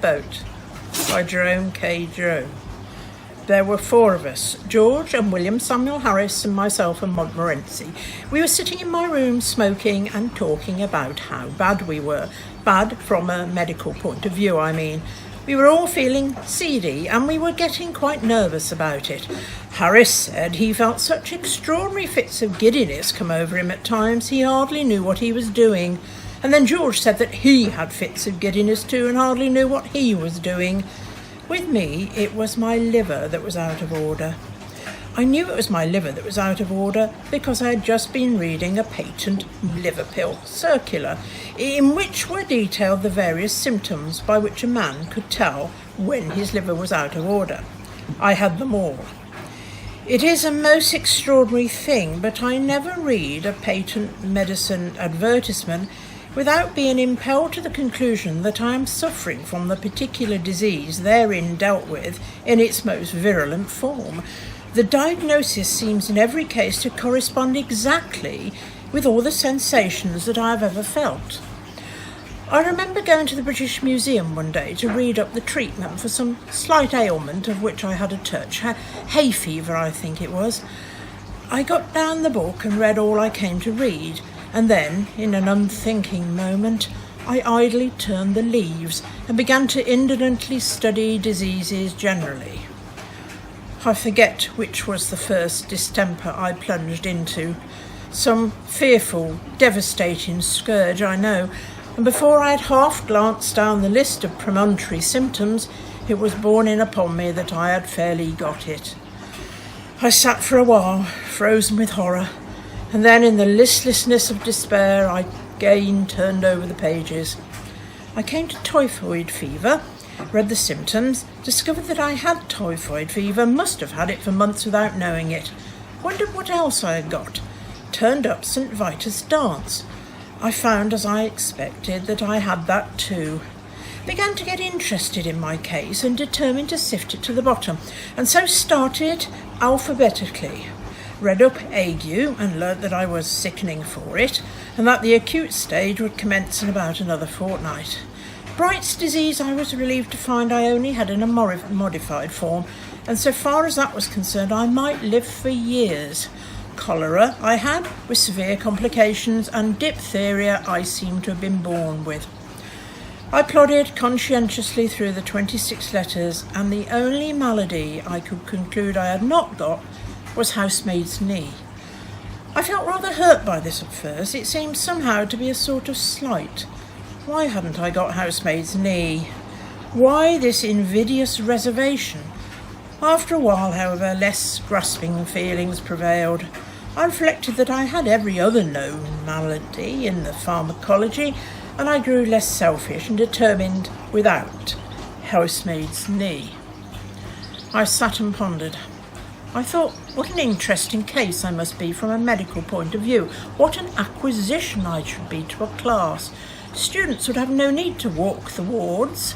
Boat by Jerome K. Jerome. There were four of us, George and William Samuel Harris and myself and Montmorency. We were sitting in my room smoking and talking about how bad we were. Bad from a medical point of view, I mean. We were all feeling seedy and we were getting quite nervous about it. Harris said he felt such extraordinary fits of giddiness come over him at times he hardly knew what he was doing. And then George said that he had fits of giddiness too and hardly knew what he was doing. With me, it was my liver that was out of order. I knew it was my liver that was out of order because I had just been reading a patent liver pill circular in which were detailed the various symptoms by which a man could tell when his liver was out of order. I had them all. It is a most extraordinary thing, but I never read a patent medicine advertisement without being impelled to the conclusion that I am suffering from the particular disease therein dealt with in its most virulent form. The diagnosis seems in every case to correspond exactly with all the sensations that I have ever felt. I remember going to the British Museum one day to read up the treatment for some slight ailment of which I had a touch, hay fever I think it was. I got down the book and read all I came to read, and then, in an unthinking moment, I idly turned the leaves and began to indolently study diseases generally. I forget which was the first distemper I plunged into. Some fearful, devastating scourge, I know, and before I had half glanced down the list of premonitory symptoms, it was borne in upon me that I had fairly got it. I sat for a while, frozen with horror, and then in the listlessness of despair I again turned over the pages. I came to typhoid fever, read the symptoms, discovered that I had typhoid fever, must have had it for months without knowing it. Wondered what else I had got. Turned up St. Vitus dance. I found, as I expected, that I had that too. Began to get interested in my case and determined to sift it to the bottom, and so started alphabetically. Read up ague and learnt that I was sickening for it, and that the acute stage would commence in about another fortnight. Bright's disease I was relieved to find I only had in a modified form, and so far as that was concerned I might live for years. Cholera I had, with severe complications, and diphtheria I seemed to have been born with. I plodded conscientiously through the 26 letters, and the only malady I could conclude I had not got was housemaid's knee. I felt rather hurt by this at first. It seemed somehow to be a sort of slight. Why hadn't I got housemaid's knee? Why this invidious reservation? After a while, however, less grasping feelings prevailed. I reflected that I had every other known malady in the pharmacology, and I grew less selfish and determined without housemaid's knee. I sat and pondered. I thought, what an interesting case I must be from a medical point of view. What an acquisition I should be to a class. Students would have no need to walk the wards.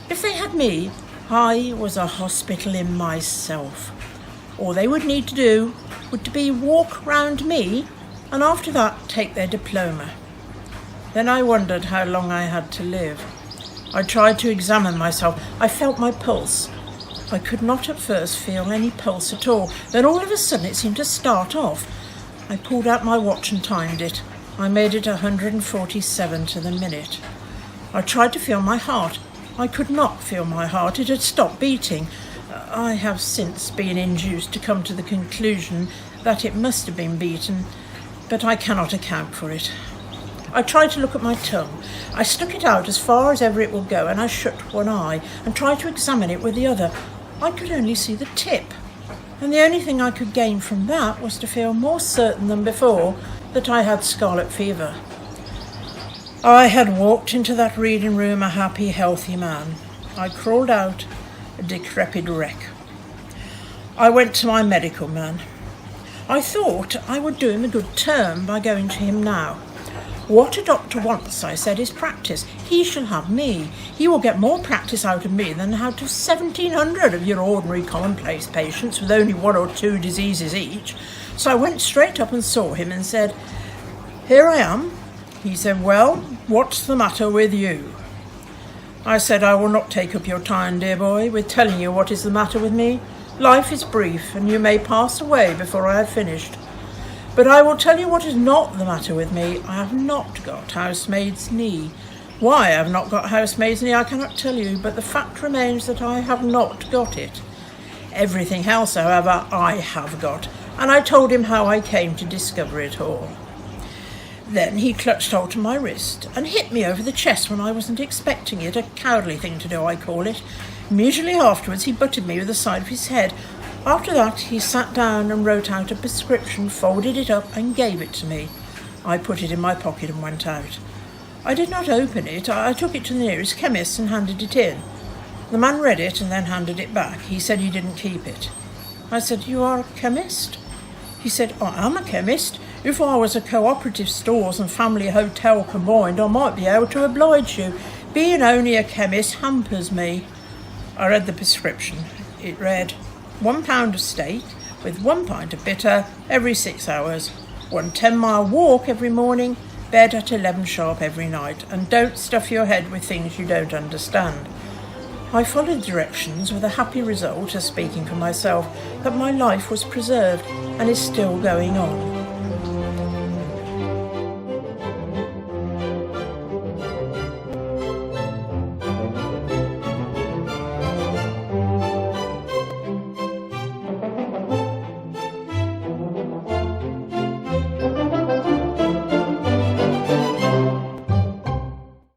If they had me, I was a hospital in myself. All they would need to do would to be walk round me, and after that take their diploma. Then I wondered how long I had to live. I tried to examine myself. I felt my pulse. I could not at first feel any pulse at all. Then all of a sudden it seemed to start off. I pulled out my watch and timed it. I made it 147 to the minute. I tried to feel my heart. I could not feel my heart. It had stopped beating. I have since been induced to come to the conclusion that it must have been beaten, but I cannot account for it. I tried to look at my tongue. I stuck it out as far as ever it would go, and I shut one eye and tried to examine it with the other. I could only see the tip, and the only thing I could gain from that was to feel more certain than before that I had scarlet fever. I had walked into that reading room a happy, healthy man. I crawled out a decrepit wreck. I went to my medical man. I thought I would do him a good turn by going to him now. What a doctor wants, I said, is practice. He shall have me. He will get more practice out of me than out of 1,700 of your ordinary commonplace patients with only one or two diseases each. So I went straight up and saw him and said, "Here I am." He said, "Well, what's the matter with you?" I said, I will not take up your time, dear boy, with telling you what is the matter with me. Life is brief, and you may pass away before I have finished. But I will tell you what is not the matter with me. I have not got housemaid's knee. Why I have not got housemaid's knee I cannot tell you, but the fact remains that I have not got it. Everything else, however, I have got, and I told him how I came to discover it all. Then he clutched hold of my wrist and hit me over the chest when I wasn't expecting it, a cowardly thing to do, I call it. Immediately afterwards he butted me with the side of his head. After that he sat down and wrote out a prescription, folded it up and gave it to me. I put it in my pocket and went out. I did not open it. I took it to the nearest chemist and handed it in. The man read it and then handed it back. He said he didn't keep it. I said, "You are a chemist?" He said, "I am a chemist. If I was a cooperative stores and family hotel combined, I might be able to oblige you. Being only a chemist hampers me." I read the prescription. It read, 1 pound of steak with 1 pint of bitter every 6 hours, 1 10-mile walk every morning, bed at 11 sharp every night, and don't stuff your head with things you don't understand. I followed directions with a happy result, as speaking for myself, that my life was preserved and is still going on.